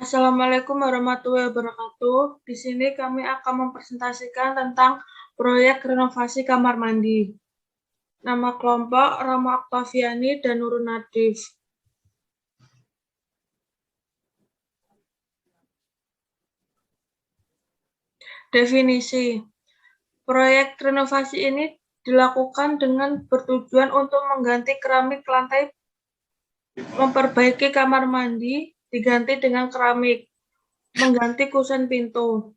Assalamualaikum warahmatullahi wabarakatuh. Di sini kami akan mempresentasikan tentang proyek renovasi kamar mandi. Nama kelompok Rama Oktaviani dan Nurun Nadif. Definisi. Proyek renovasi ini dilakukan dengan bertujuan untuk mengganti keramik lantai, memperbaiki kamar mandi, diganti dengan keramik, mengganti kusen pintu.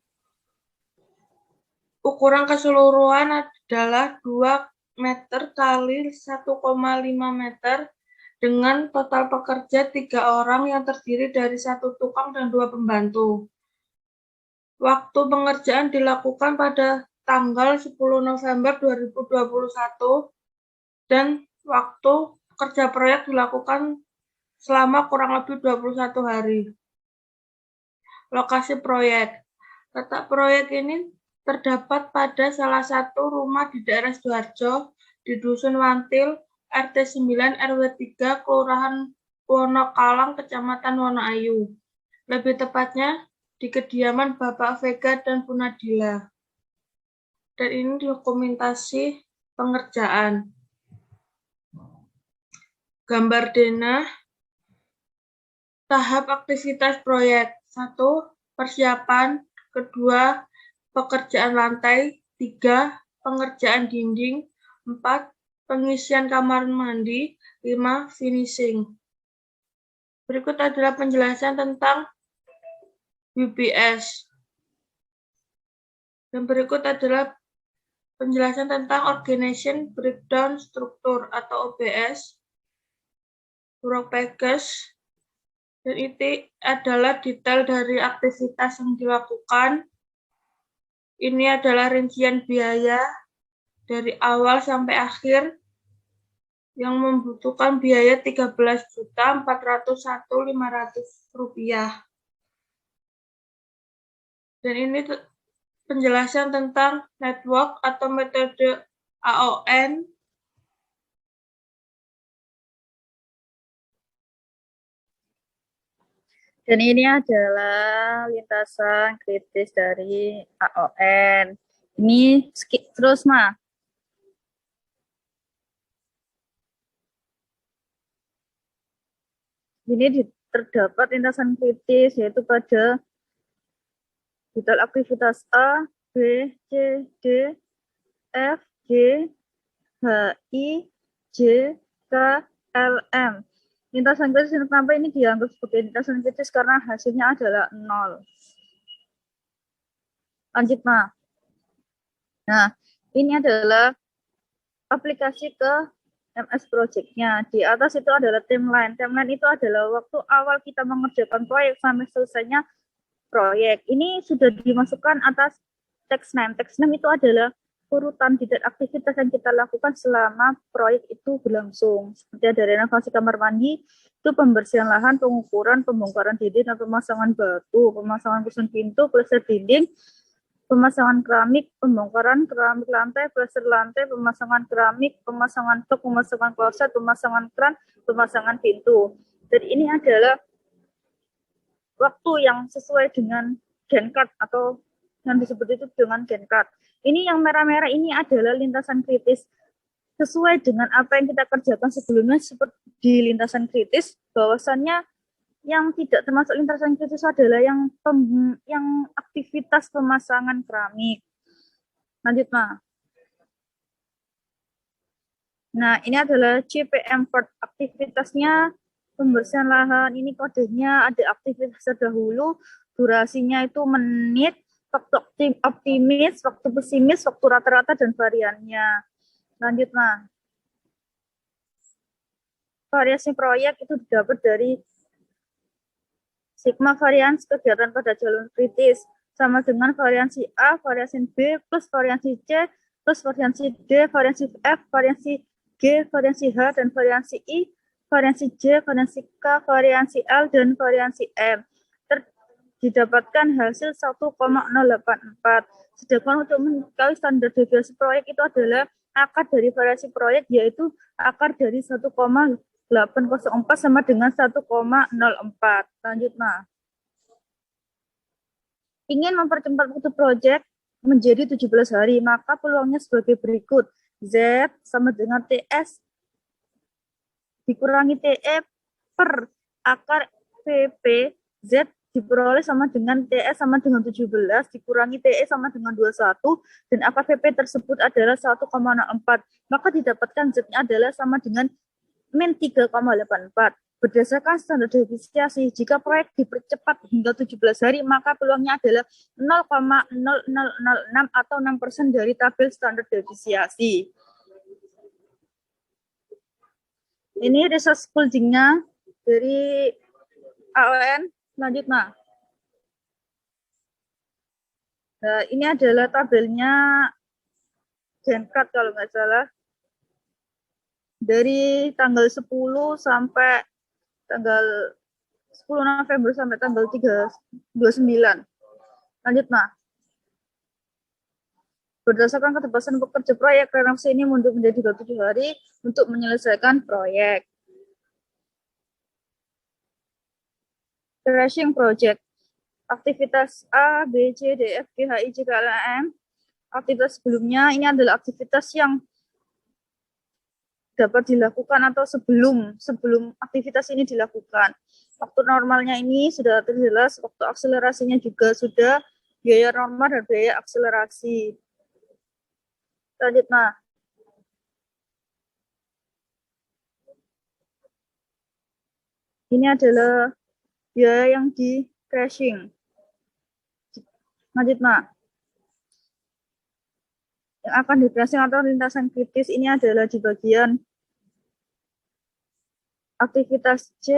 Ukuran keseluruhan adalah 2 meter kali 1,5 meter dengan total pekerja 3 orang yang terdiri dari 1 tukang dan 2 pembantu. Waktu pengerjaan dilakukan pada tanggal 10 November 2021 dan waktu kerja proyek dilakukan selama kurang lebih 21 hari. Lokasi proyek. Letak proyek ini terdapat pada salah satu rumah di daerah Sidoarjo, di Dusun Wantil, RT 9 RW 3, Kelurahan Wonokalang, Kecamatan Wonoayu. Lebih tepatnya di kediaman Bapak Vega dan Bu Nadila. Dan ini dokumentasi pengerjaan. Gambar denah. Tahap aktivitas proyek. 1. Persiapan. 2. Pekerjaan lantai. 3. Pengerjaan dinding. 4. Pengisian kamar mandi. 5. Finishing. Berikut adalah penjelasan tentang UBS. Dan berikut adalah penjelasan tentang Organization Breakdown Structure atau OBS. Work package. Dan itu adalah detail dari aktivitas yang dilakukan. Ini adalah rincian biaya dari awal sampai akhir yang membutuhkan biaya Rp13.401.500. Dan ini penjelasan tentang network atau metode AON. Dan ini adalah lintasan kritis dari AON. Ini terus, Ma. Ini terdapat lintasan kritis yaitu pada detail aktivitas A, B, C, D, F, G, H, I, J, K, L, M. Lintasan kritis yang tampak ini dianggap sebagai lintasan kritis karena hasilnya adalah 0. Lanjut, Ma. Nah, ini adalah aplikasi ke MS Project-nya. Di atas itu adalah timeline. Timeline itu adalah waktu awal kita mengerjakan proyek sampai selesainya proyek. Ini sudah dimasukkan atas text name. Text name itu adalah urutan detail aktivitas yang kita lakukan selama proyek itu berlangsung. Seperti ada renovasi kamar mandi, itu pembersihan lahan, pengukuran, pembongkaran dinding dan pemasangan batu, pemasangan kusen pintu, plaster dinding, pemasangan keramik, pembongkaran keramik lantai, plaster lantai, pemasangan keramik, pemasangan tok, pemasangan kloset, pemasangan kran, pemasangan pintu. Dan ini adalah waktu yang sesuai dengan GenCat atau yang disebut itu dengan GenCat. Ini yang merah-merah ini adalah lintasan kritis. Sesuai dengan apa yang kita kerjakan sebelumnya seperti di lintasan kritis, bahwasannya yang tidak termasuk lintasan kritis adalah yang aktivitas pemasangan keramik. Lanjut, Ma. Nah, ini adalah CPM4 aktivitasnya pembersihan lahan. Ini kodenya ada aktivitas terdahulu, durasinya itu menit, waktu optimis, waktu pesimis, waktu rata-rata, dan variannya. Lanjut, Ma. Variasi proyek itu didapat dari sigma varians kegiatan pada jalur kritis sama dengan variansi A, variansi B, plus variansi C, plus variansi D, variansi F, variansi G, variansi H, dan variansi I, variansi J, variansi K, variansi L, dan variansi M. Didapatkan hasil 1,084. Sedangkan untuk mengetahui standar deviasi proyek itu adalah akar dari variasi proyek, yaitu akar dari 1,804 sama dengan 1,04. Lanjut, Ma. ingin mempercepat waktu proyek menjadi 17 hari, maka peluangnya sebagai berikut. Z sama dengan TS dikurangi TE per akar VP, Z diperoleh sama dengan TS sama dengan 17, dikurangi TE sama dengan 21, dan akar VP tersebut adalah 1,04. Maka didapatkan Z-nya adalah sama dengan min 3,84. Berdasarkan standar defisiensi, jika proyek dipercepat hingga 17 hari, maka peluangnya adalah 0,0006 atau 6% dari tabel standar defisiensi. Ini resource building-nya dari AON. Selanjutnya. Nah, ini adalah tabelnya Gencat kalau nggak salah. Dari tanggal 10 sampai tanggal 10 November sampai tanggal 29. Lanjut, Nah. Berdasarkan ketebasan pekerja proyek, renovasi ini mundur menjadi 27 hari untuk menyelesaikan proyek. Crashing project. Aktivitas A, B, C, D, F, G, H, I, J, K, L, M. Aktivitas sebelumnya ini adalah aktivitas yang dapat dilakukan atau sebelum aktivitas ini dilakukan. Waktu normalnya ini sudah terjelas, waktu akselerasinya juga sudah, biaya normal dan biaya akselerasi. Lanjut, Nah. Ini adalah biaya yang di crashing. Lanjut, Nah. Yang akan di crashing atau lintasan kritis ini adalah di bagian aktivitas C.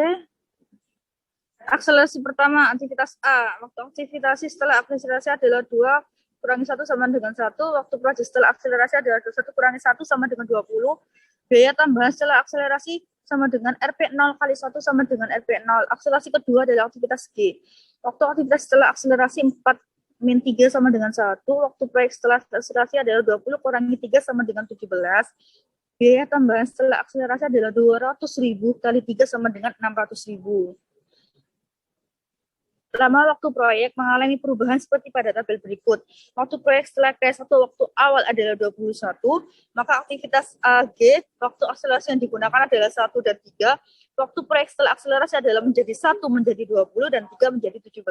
Akselerasi pertama, aktivitas A. Waktu aktivitas setelah akselerasi adalah 2 kurangi 1 sama dengan 1. Waktu proyek setelah akselerasi adalah 21 kurangi 1 sama dengan 20. Biaya tambahan setelah akselerasi sama dengan RP0 kali 1 sama dengan RP0. Akselerasi kedua adalah aktivitas G. Waktu aktivitas setelah akselerasi 4 min 3 sama dengan 1. Waktu proyek setelah akselerasi adalah 20 kurangi 3 sama dengan 17. Biaya tambahan setelah akselerasi adalah 200.000 kali 3 sama dengan 600.000. Lama waktu proyek mengalami perubahan seperti pada tabel berikut. Waktu proyek setelah K1 waktu awal adalah 21, maka aktivitas AG, waktu akselerasi yang digunakan adalah 1 dan 3. Waktu proyek setelah akselerasi adalah menjadi 1 menjadi 20 dan 3 menjadi 17.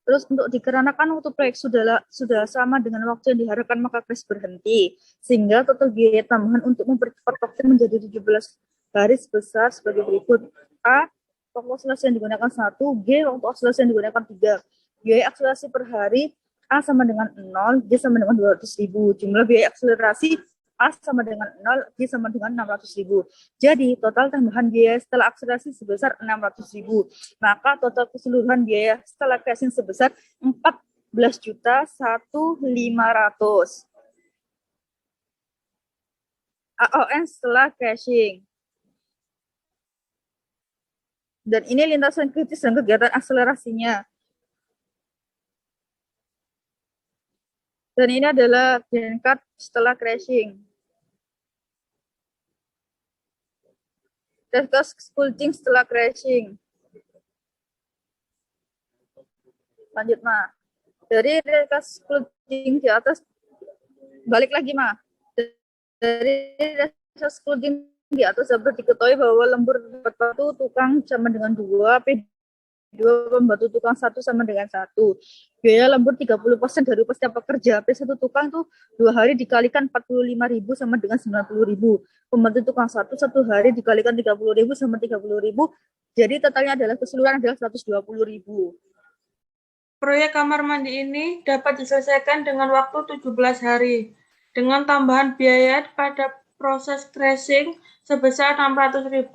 Terus untuk dikarenakan waktu proyek sudah sama dengan waktu yang diharapkan, maka crash berhenti. Sehingga total biaya tambahan untuk mempercepat waktu menjadi 17 hari sebesar sebagai berikut. A, waktu akselerasi yang digunakan 1, G, waktu akselerasi yang digunakan 3. Biaya akselerasi per hari, A sama dengan 0, G sama dengan 200.000. Jumlah biaya akselerasi A sama dengan 0, G sama dengan 600.000. Jadi, total tambahan biaya setelah akselerasi sebesar 600.000. Maka total keseluruhan biaya setelah crashing sebesar 14.1.500. AON setelah crashing. Dan ini lintasan kritis dan kegiatan akselerasinya. Dan ini adalah Gencat setelah crashing. Resource building setelah crashing. Lanjut, Ma. Dari resource building di atas, balik lagi, Ma. Dari resource building di atas dapat diketahui bahwa lembur batu tukang sama dengan 2, P2 pembantu tukang 1 sama dengan 1. Biaya lembur 30% dari upah setiap pekerja. P1 tukang tuh 2 hari dikalikan 45.000 sama dengan 90.000. Pembantu tukang 1 hari dikalikan 30.000 sama 30.000. Jadi totalnya adalah keseluruhan adalah 120.000. Proyek kamar mandi ini dapat diselesaikan dengan waktu 17 hari. Dengan tambahan biaya pada proses crashing sebesar 600.000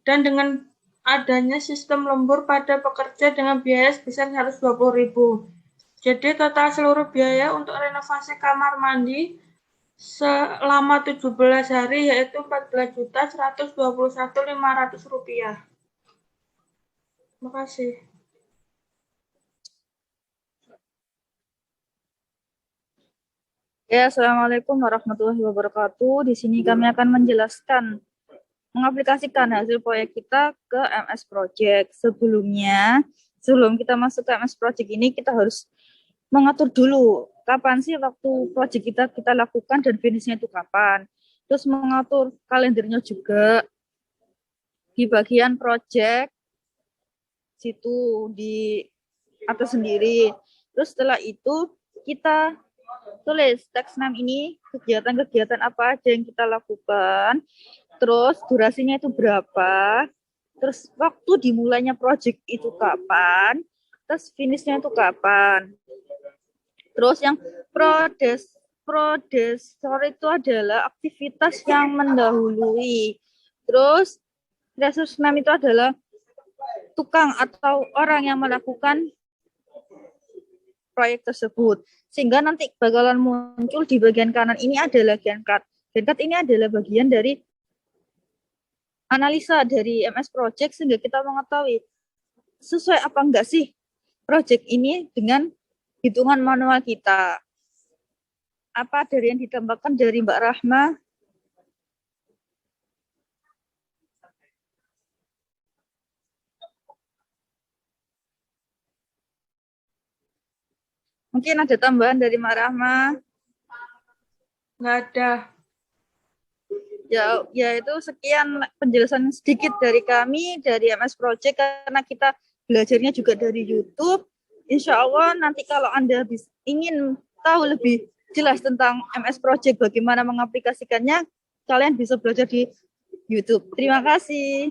dan dengan adanya sistem lembur pada pekerja dengan biaya sebesar 120.000. Jadi total seluruh biaya untuk renovasi kamar mandi selama 17 hari yaitu Rp14.121.500. Terima kasih. Ya, Assalamualaikum warahmatullahi wabarakatuh. Di sini kami akan menjelaskan mengaplikasikan hasil proyek kita ke MS Project. Sebelumnya, sebelum kita masuk ke MS Project ini, kita harus mengatur dulu kapan sih waktu project kita lakukan dan finishnya itu kapan. Terus mengatur kalendernya juga di bagian project situ di atas sendiri. Terus setelah itu kita tulis teks 6 ini kegiatan-kegiatan apa aja yang kita lakukan, terus durasinya itu berapa, terus waktu dimulainya project itu kapan, terus finishnya itu kapan. Terus yang prodesor itu adalah aktivitas yang mendahului. Terus resource 6 itu adalah tukang atau orang yang melakukan proyek tersebut. Sehingga nanti bakalan muncul di bagian kanan ini adalah GenCAD. GenCAD ini adalah bagian dari analisa dari MS Project sehingga kita mengetahui sesuai apa enggak sih project ini dengan hitungan manual kita. Apa dari yang ditambahkan dari Mbak Rahma? Mungkin ada tambahan dari Mbak Rahma? Nggak ada. Ya itu sekian penjelasan sedikit dari kami, dari MS Project, karena kita belajarnya juga dari YouTube. Insya Allah nanti kalau Anda ingin tahu lebih jelas tentang MS Project, bagaimana mengaplikasikannya, kalian bisa belajar di YouTube. Terima kasih.